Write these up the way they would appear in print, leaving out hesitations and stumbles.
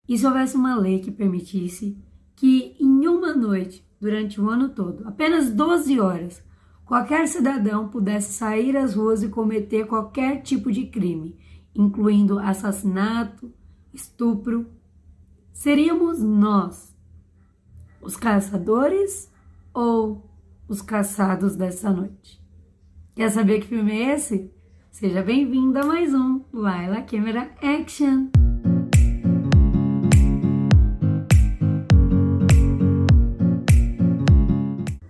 E se houvesse uma lei que permitisse que em uma noite, durante o ano todo, apenas 12 horas, qualquer cidadão pudesse sair às ruas e cometer qualquer tipo de crime, incluindo assassinato, estupro, seríamos nós os caçadores ou os caçados dessa noite? Quer saber que filme é esse? Seja bem-vindo a mais um Laila Câmera Action!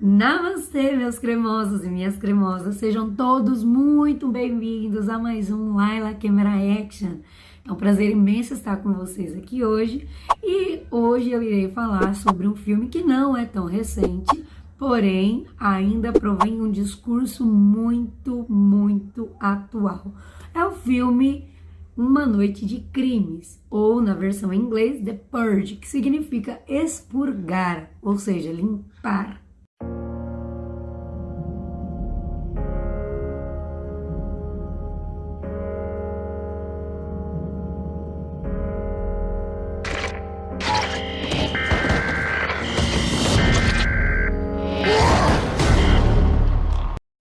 Namastê, meus cremosos e minhas cremosas, sejam todos muito bem-vindos a mais um Laila Câmera Action. É um prazer imenso estar com vocês aqui hoje e hoje eu irei falar sobre um filme que não é tão recente, porém ainda provém um discurso muito atual. É o filme Uma Noite de Crimes, ou na versão em inglês, The Purge, que significa expurgar, ou seja, limpar.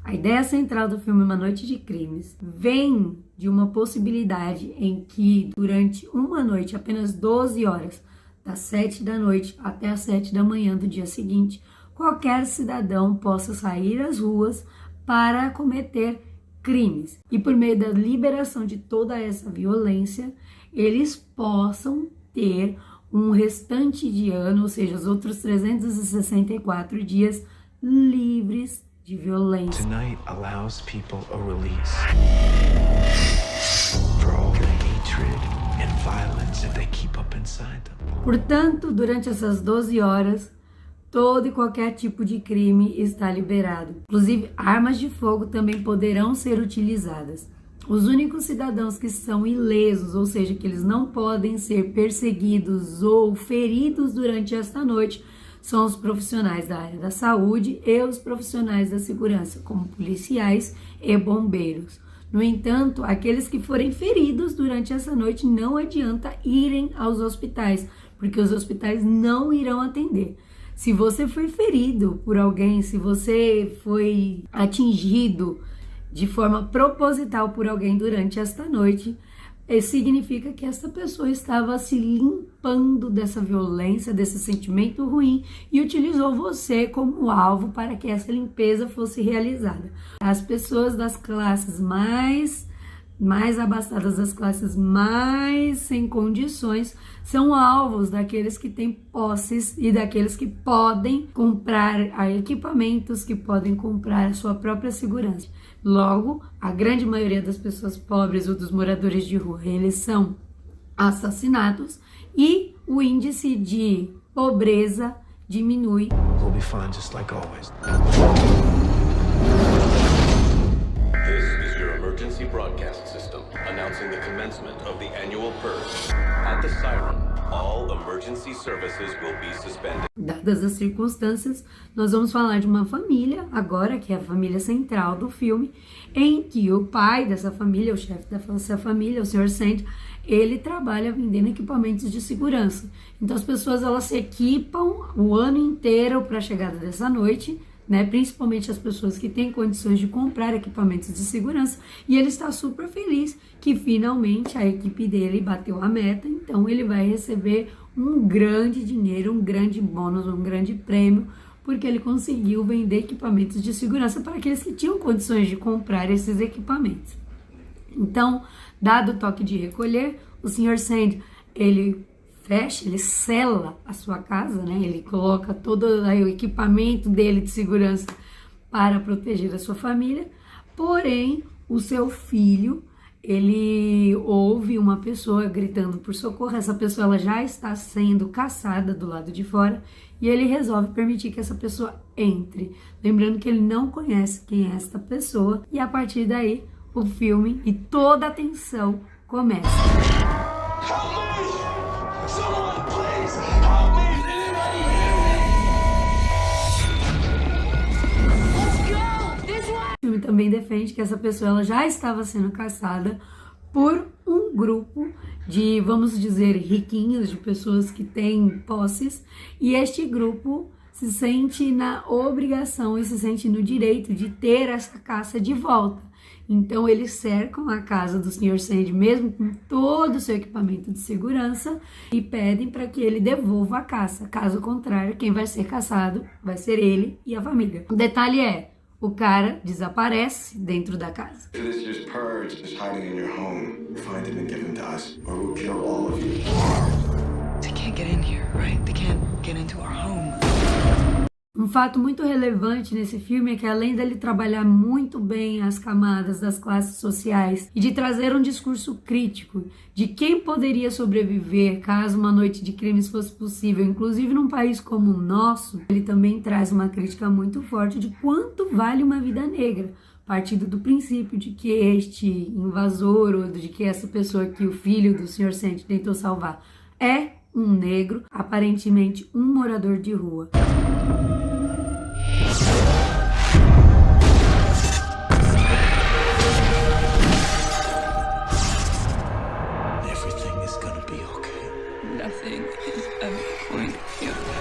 A ideia central do filme Uma Noite de Crimes vem de uma possibilidade em que durante uma noite, apenas 12 horas, das 7 da noite até as 7 da manhã do dia seguinte, qualquer cidadão possa sair às ruas para cometer crimes. E por meio da liberação de toda essa violência, eles possam ter um restante de ano, ou seja, os outros 364 dias livres de violência. Tonight allows people a release for all the hatred and violence that they keep up inside them. Portanto, durante essas 12 horas, todo e qualquer tipo de crime está liberado. Inclusive, armas de fogo também poderão ser utilizadas. Os únicos cidadãos que são ilesos, ou seja, que eles não podem ser perseguidos ou feridos durante esta noite, são os profissionais da área da saúde e os profissionais da segurança, como policiais e bombeiros. No entanto, aqueles que forem feridos durante essa noite não adianta irem aos hospitais, porque os hospitais não irão atender. Se você foi ferido por alguém, se você foi atingido de forma proposital por alguém durante esta noite, significa que essa pessoa estava se limpando dessa violência, desse sentimento ruim e utilizou você como alvo para que essa limpeza fosse realizada. As pessoas das classes mais abastadas, das classes mais sem condições, são alvos daqueles que têm posses e daqueles que podem comprar equipamentos, que podem comprar a sua própria segurança. Logo, a grande maioria das pessoas pobres ou dos moradores de rua, eles são assassinados e o índice de pobreza diminui. We'll be fine just like always. This is your emergency broadcast system announcing the commencement of the annual purge. At the siren, all emergency services will be suspended. Dadas as circunstâncias, nós vamos falar de uma família agora, que é a família central do filme, em que o pai dessa família, o chefe dessa família, o Sr. Sand, ele trabalha vendendo equipamentos de segurança. Então as pessoas elas se equipam o ano inteiro para a chegada dessa noite, né? Principalmente as pessoas que têm condições de comprar equipamentos de segurança, e ele está super feliz que finalmente a equipe dele bateu a meta, então ele vai receber um grande dinheiro, um grande bônus, um grande prêmio, porque ele conseguiu vender equipamentos de segurança para aqueles que tinham condições de comprar esses equipamentos. Então, dado o toque de recolher, o Sr. Sand, ele fecha, ele sela a sua casa, né? Ele coloca todo o equipamento dele de segurança para proteger a sua família, porém, o seu filho, ele ouve uma pessoa gritando por socorro, essa pessoa ela já está sendo caçada do lado de fora e ele resolve permitir que essa pessoa entre. Lembrando que ele não conhece quem é esta pessoa e a partir daí o filme e toda a tensão começa. O filme também defende que essa pessoa ela já estava sendo caçada por um grupo de, vamos dizer, riquinhos, de pessoas que têm posses, e este grupo se sente na obrigação e se sente no direito de ter essa caça de volta. Então eles cercam a casa do Sr. Sand, mesmo com todo o seu equipamento de segurança, e pedem para que ele devolva a caça. Caso contrário, quem vai ser caçado vai ser ele e a família. O detalhe é, o cara desaparece dentro da casa. This year's purge is hiding in your home. Find him and give him to us, or we'll kill all of you. They can't get in here, right? They can't get into our home. Um fato muito relevante nesse filme é que, além dele trabalhar muito bem as camadas das classes sociais e de trazer um discurso crítico de quem poderia sobreviver caso uma noite de crimes fosse possível, inclusive num país como o nosso, ele também traz uma crítica muito forte de quanto vale uma vida negra, partindo do princípio de que este invasor ou de que essa pessoa que o filho do Sr. Sand tentou salvar é um negro, aparentemente um morador de rua. Everything is gonna be okay. Nothing is ever going to be okay.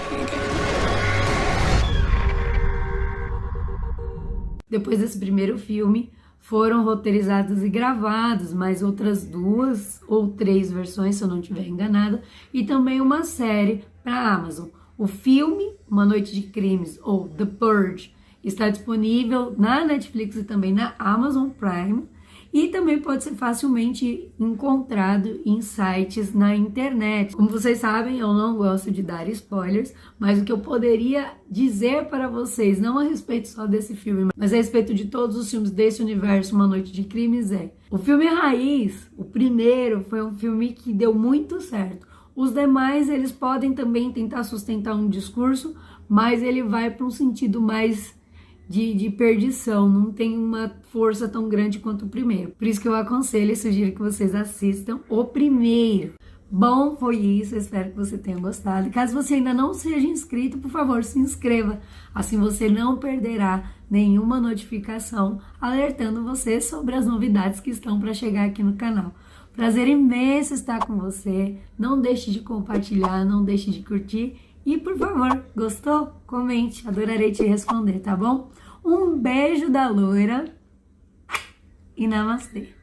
Depois desse primeiro filme, foram roteirizados e gravados mais outras 2 ou 3 versões, se eu não estiver enganada, e também uma série para a Amazon. O filme, Uma Noite de Crimes, ou The Purge, está disponível na Netflix e também na Amazon Prime, e também pode ser facilmente encontrado em sites na internet. Como vocês sabem, eu não gosto de dar spoilers, mas o que eu poderia dizer para vocês, não a respeito só desse filme, mas a respeito de todos os filmes desse universo, Uma Noite de Crimes, é: o filme Raiz, o primeiro, foi um filme que deu muito certo. Os demais, eles podem também tentar sustentar um discurso, mas ele vai para um sentido mais de perdição, não tem uma força tão grande quanto o primeiro. Por isso que eu aconselho e sugiro que vocês assistam o primeiro. Bom, foi isso, eu espero que você tenha gostado. Caso você ainda não seja inscrito, por favor, se inscreva. Assim você não perderá nenhuma notificação alertando você sobre as novidades que estão para chegar aqui no canal. Prazer imenso estar com você. Não deixe de compartilhar, não deixe de curtir. E, por favor, gostou? Comente, adorarei te responder, tá bom? Um beijo da loira e namastê!